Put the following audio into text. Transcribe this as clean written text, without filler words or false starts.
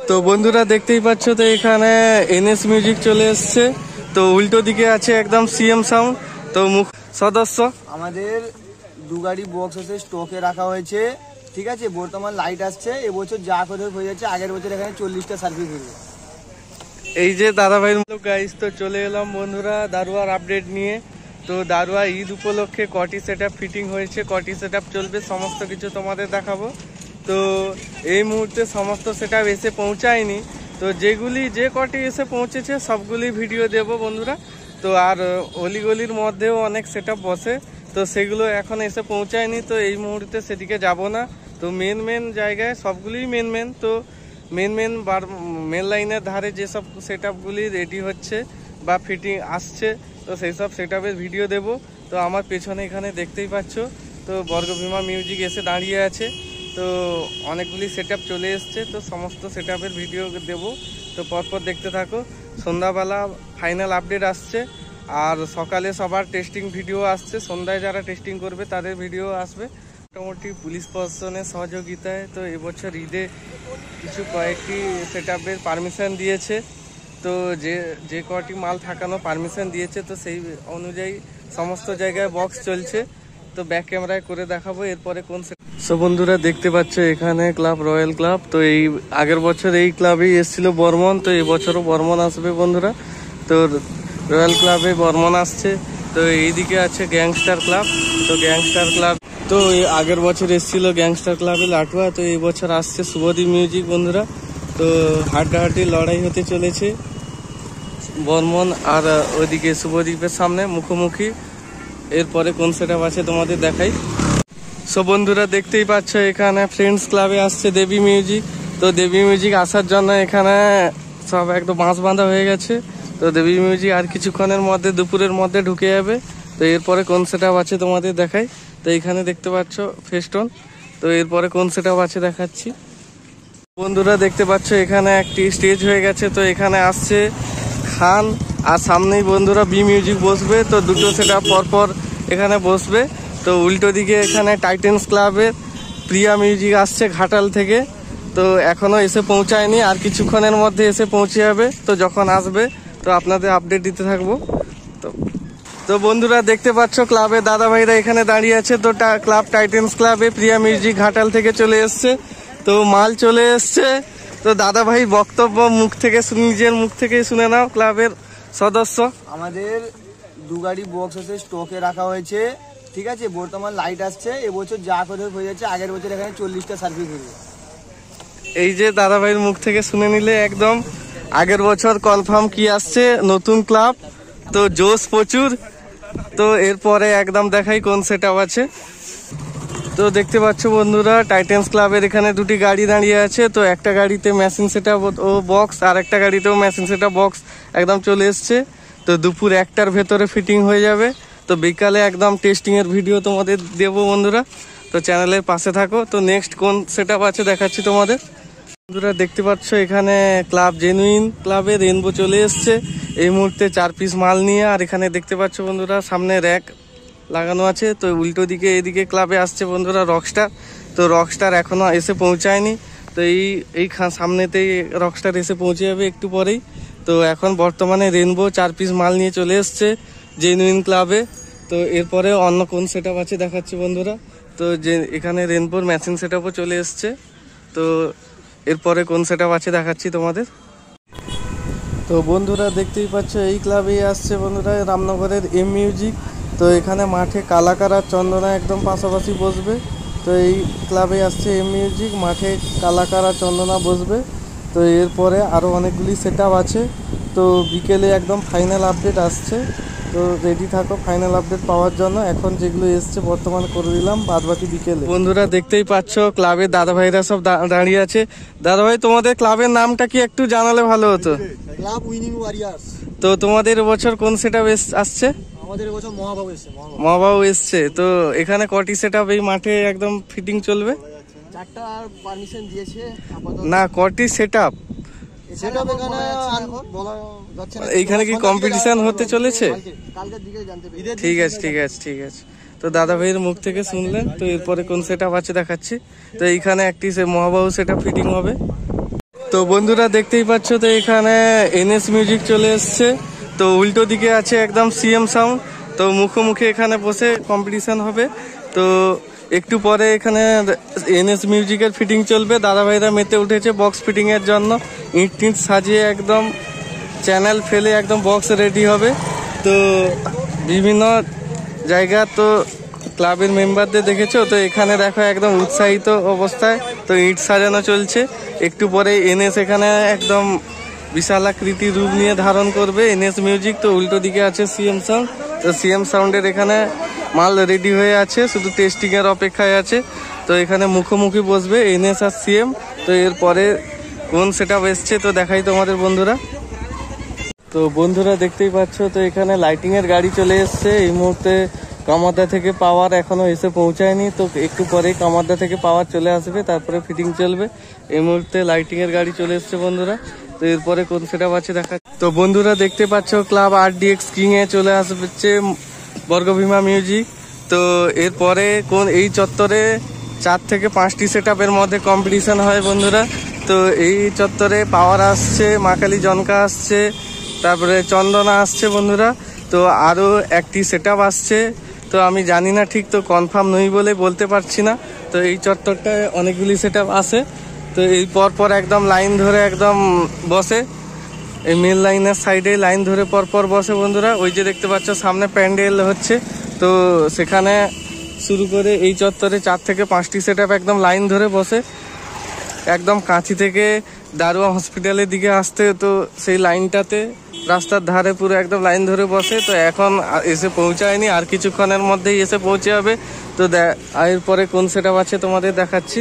তো বন্ধুরা দেখতেই পাচ্ছ, তো এখানে এনএস মিউজিক চলে এসছে। তো উল্টো দিকে আছে একদম সিএম সাউন্ড। তো মুখ সদস্য আমাদের দু গাড়ি বক্স আছে, স্টকে রাখা হয়েছে। ঠিক আছে, বর্তমান লাইট আসছে। এবছর যা করে হয়ে যাচ্ছে, আগের বছর এখানে 40টা সার্ভিস হয়েছে। এই যে দাদা ভাই গাইস, তো চলে এলাম বন্ধুরা দারুয়ার আপডেট নিয়ে। তো দারুয়া ঈদ উপলক্ষে কটি সেট ফিটিং হয়েছে, কটি সেট চলবে, সমস্ত কিছু তোমাদের দেখাবো। তো এই মুহূর্তে সমস্ত সেট এসে পৌঁছায়নি। তো যে কটি এসে পৌঁছেছে সবগুলি ভিডিও দেব বন্ধুরা। তো আর অলিগলির মধ্যেও অনেক সেট বসে, তো সেগুলো এখন এসে পৌঁছায়নি। তো এই মুহূর্তে সেদিকে যাব না। তো মেন জায়গায় সবগুলিই মেন। তো মেন লাইনের ধারে যেসব সেট আপগুলি রেডি হচ্ছে বা ফিটিং আসছে, তো সেই সব সেট আপের ভিডিও দেব। তো আমার পেছনে এখানে দেখতেই পাচ্ছ, তো বর্গভীমা মিউজিক এসে দাঁড়িয়ে আছে। তো অনেকগুলি সেট আপ চলে এসছে, তো সমস্ত সেট আপের ভিডিও দেব। তো পরপর দেখতে থাকো। সন্ধ্যাবেলা ফাইনাল আপডেট আসছে, আর সকালে সবার টেস্টিং ভিডিও আসছে। সন্ধ্যায় যারা টেস্টিং করবে তাদের ভিডিও আসবে। মোটামুটি পুলিশ প্রশাসনের সহযোগিতায় তো এবছর ঈদে কয়েকটি সেট আপের পারমিশন দিয়েছে। তো যে কটি মাল থাকানো পারমিশন দিয়েছে, তো সেই অনুযায়ী সমস্ত জায়গায় বক্স চলছে। তো ব্যাক ক্যামেরায় করে দেখাবো এরপরে কোন। সো বন্ধুরা দেখতে পাচ্ছ এখানে ক্লাব রয়্যাল ক্লাব। তো এই আগের বছর এই ক্লাবেই এসেছিল বর্মন, তো এই বছরও বর্মন আসবে বন্ধুরা। তো রয়্যাল ক্লাবে বর্মন আসছে। তো এইদিকে আছে গ্যাংস্টার ক্লাব। তো গ্যাংস্টার ক্লাব তো আগের বছর এসেছিল গ্যাংস্টার ক্লাবে লাটুয়া। তো এই বছর আসছে শুভদীপ মিউজিক বন্ধুরা। তো হাড্ডাহাড্ডি লড়াই হতে চলেছে বর্মন আর ওইদিকে শুভদীপের সামনে মুখোমুখি। এরপরে কোন সেট আপ আছে তোমাদের দেখাই। সো বন্ধুরা দেখতেই পাচ্ছ এখানে ফ্রেন্ডস ক্লাবে আসছে দেবী মিউজিক। তো দেবী মিউজিক আসার জন্য এখানে সব একদম বাঁশ বাঁধা হয়ে গেছে। তো দেবী মিউজিক আর কিছুক্ষণের মধ্যে দুপুরের মধ্যে ঢুকে যাবে। তো এরপরে কোন সেট আপ আছে তোমাদের দেখাই। তো এখানে দেখতে পাচ্ছ ফেস্টন। তো এরপরে কোন সেট আপ আছে দেখাচ্ছি। বন্ধুরা দেখতে পাচ্ছ এখানে একটি স্টেজ হয়ে গেছে। তো এখানে আসছে খান, আর সামনেই বন্ধুরা বি মিউজিক বসবে। তো দুটো সেট আপ পরপর এখানে বসবে। তো উল্টো দিকে এখানে টাইটেন্স ক্লাবের প্রিয়া মিউজিক আসছে ঘাটাল থেকে। তো এখনো এসে পৌঁছায়নি, আর কিছুক্ষণের মধ্যে এসে পৌঁছে যাবে। তো যখন আসবে তো আপনাদের আপডেট দিতে থাকবো। তো বন্ধুরা দেখতে পাচ্ছ ক্লাবে দাদা ভাইরা এখানে দাঁড়িয়ে আছে। তো ক্লাব টাইটেন্স ক্লাবে প্রিয়া মিউজিক ঘাটাল থেকে চলে এসছে। তো মাল চলে এসছে। তো দাদা ভাই বক্তব্য নিজের মুখ থেকে শুনে নাও। ক্লাবের সদস্য আমাদের দু গাড়ি বক্স আছে, স্টকে রাখা হয়েছে। ঠিক আছে, বর্তমান লাইট আসছে। এবছর যা করে হয়ে যাচ্ছে, আগের বছর এখানে 40টা সার্ভিস হয়েছে। এই যে দাদা ভাইয়ের মুখ থেকে শুনে নিলে একদম আগের বছর কনফার্ম কি আসছে নতুন ক্লাব। তো জোশ প্রচুর। তো এরপরে একদম দেখাই কোন সেট আপ আছে। তো দেখতে পাচ্ছ বন্ধুরা টাইটেন্স ক্লাবের এখানে দুটি গাড়ি দাঁড়িয়ে আছে। তো একটা গাড়িতে মেশিন সেট আপ ও বক্স, আর একটা গাড়িতেও মেশিন সেট আপ বক্স একদম চলে এসছে। তো দুপুর 1টার ভেতরে ফিটিং হয়ে যাবে। তো বিকালে একদম টেস্টিং এর ভিডিও তোমাদের দেবো বন্ধুরা। তো চ্যানেলের পাশে থাকো। তো নেক্সট কোন সেট আপ আছে দেখাচ্ছি তোমাদের। বন্ধুরা দেখতে পাচ্ছ এখানে ক্লাব জেনুইন ক্লাবে রেনবো চলে এসছে এই মুহূর্তে 4 পিস মাল নিয়ে। আর এখানে দেখতে পাচ্ছ বন্ধুরা সামনে র্যাক লাগানো আছে। তো উল্টো দিকে এদিকে ক্লাবে আসছে বন্ধুরা রকস্টার। তো রকস্টার এখনো এসে পৌঁছায়নি। তো এই সামনেতেই রকস্টার এসে পৌঁছে যাবে একটু পরেই। তো এখন বর্তমানে রেনবো 4 পিস মাল নিয়ে চলে এসছে জেনুইন ক্লাবে। তো এরপরে অন্য কোন সেট আপ আছে দেখাচ্ছি বন্ধুরা। তো যে এখানে রেনবোর মেশিন সেট আপও চলে এসছে। তো এরপরে কোন সেট আপ আছে দেখাচ্ছি তোমাদের। তো বন্ধুরা দেখতেই পাচ্ছ এই ক্লাবেই আসছে বন্ধুরা রামনগরের এম মিউজিক। তো এখানে মাঠে কালাকার আর চন্দনা একদম পাশাপাশি বসবে। তো এই ক্লাবে আসছে এম মিউজিক, মাঠে কালাকার আর চন্দনা বসবে। তো এরপরে আরও অনেকগুলি সেট আপ আছে। তো বিকেলে একদম ফাইনাল আপডেট আসছে। তো রেডি থাকো ফাইনাল আপডেট পাওয়ার জন্য। এখন যেগুলো এসছে বর্তমান করে দিলাম, বাদবাকি বিকেলে। বন্ধুরা দেখতেই পাচ্ছ ক্লাবের দাদা ভাইরা সব দাঁড়িয়ে আছে। দাদা ভাই তোমাদের ক্লাবের নামটা কি একটু জানালে ভালো হতো। Club winning warriors. তো তোমাদের এবছর কোন সেট আপ আসছে? আমাদের এবছর মহাবাবু এসছে। মহাবাবু এসছে। তো এখানে কটি সেট আপ এই মাঠে একদম ফিটিং চলবে? 4টা পারমিশন দিয়েছে না, কটি সেট আপ? এইখানে কি কম্পিটিশন হতে চলেছে? ঠিক আছে। তো দাদা ভাইয়ের মুখ থেকে শুনলেন। তো এরপরে কোন সেট আপ আছে দেখাচ্ছি। তো এইখানে একটি মহাবাহু সেট আপ ফিটিং হবে। তো বন্ধুরা দেখতেই পাচ্ছ, তো এখানে এনএস মিউজিক চলে এসছে। তো উল্টো দিকে আছে একদম সিএম সাউন্ড। তো মুখোমুখি এখানে বসে কম্পিটিশন হবে। তো একটু পরে এখানে এনএস মিউজিকের ফিটিং চলবে। দাদাভাইরা মেতে উঠেছে বক্স ফিটিং এর জন্য। ইট টিট সাজিয়ে একদম চ্যানেল ফেলে একদম বক্স রেডি হবে। তো বিভিন্ন জায়গা তো ক্লাবের মেম্বারদের দেখেছো, তো এখানে দেখো একদম উৎসাহিত অবস্থায় তো ইট সাজানো চলছে। একটু পরে এনএস এখানে একদম বিশালাকৃতি রূপ নিয়ে ধারণ করবে এনএস মিউজিক। তো উল্টো দিকে আছে সিএম সাউন্ড। তো সিএম সাউন্ডের এখানে মাল রেডি হয়ে আছে, শুধু টেস্টিং এর অপেক্ষায় আছে। তো এখানে মুখোমুখি বসবে এনএস আর সিএম। তো এরপরে কোন সেটআপ এসছে তো দেখাই তোমাদের বন্ধুরা। তো বন্ধুরা দেখতেই পাচ্ছ, তো এখানে লাইটিং এর গাড়ি চলে এসছে। এই মুহূর্তে কামারদা থেকে পাওয়ার এখনো এসে পৌঁছায়নি। তো একটু পরেই কামারদা থেকে পাওয়ার চলে আসবে, তারপরে ফিটিং চলবে। এই মুহূর্তে লাইটিং এর গাড়ি চলে এসছে বন্ধুরা। তো এরপরে কোন সেটআপ আছে দেখা। তো বন্ধুরা দেখতে পাচ্ছ, ক্লাব RDX কিং এ চলে আসছে বর্গভীমা মিউজিক। তো এরপরে এই চত্বরে 4 থেকে 5টি সেটআপের মধ্যে কম্পিটিশন হয় বন্ধুরা। তো এই চত্বরে পাওয়ার আসছে, মাকালি জনকা আসছে, তারপরে চন্দনা আসছে বন্ধুরা। তো আরো একটি সেটআপ আসছে, তো আমি জানি না ঠিক, তো কনফার্ম নই বলে বলতে পারছি না। তো এই চত্বরটায় অনেকগুলি সেটআপ আসে। তো এই পরপর একদম লাইন ধরে একদম বসে, এই মেন লাইনের সাইডে লাইন ধরে পরপর বসে বন্ধুরা। ওই যে দেখতে পাচ্ছ সামনে প্যান্ডেল হচ্ছে, তো সেখানে শুরু করে এই চত্বরে 4 থেকে 5টি সেটআপ একদম লাইন ধরে বসে। একদম কাঁচি থেকে দারুয়া হসপিটালের দিকে আসতে, তো সেই লাইনটাতে রাস্তার ধারে পুরো একদম লাইন ধরে বসে। তো এখন এসে পৌঁছায়নি, আর কিছুক্ষণের মধ্যেই এসে পৌঁছে যাবে। তো এরপরে কোন সেটআপ আছে তোমাদের দেখাচ্ছি।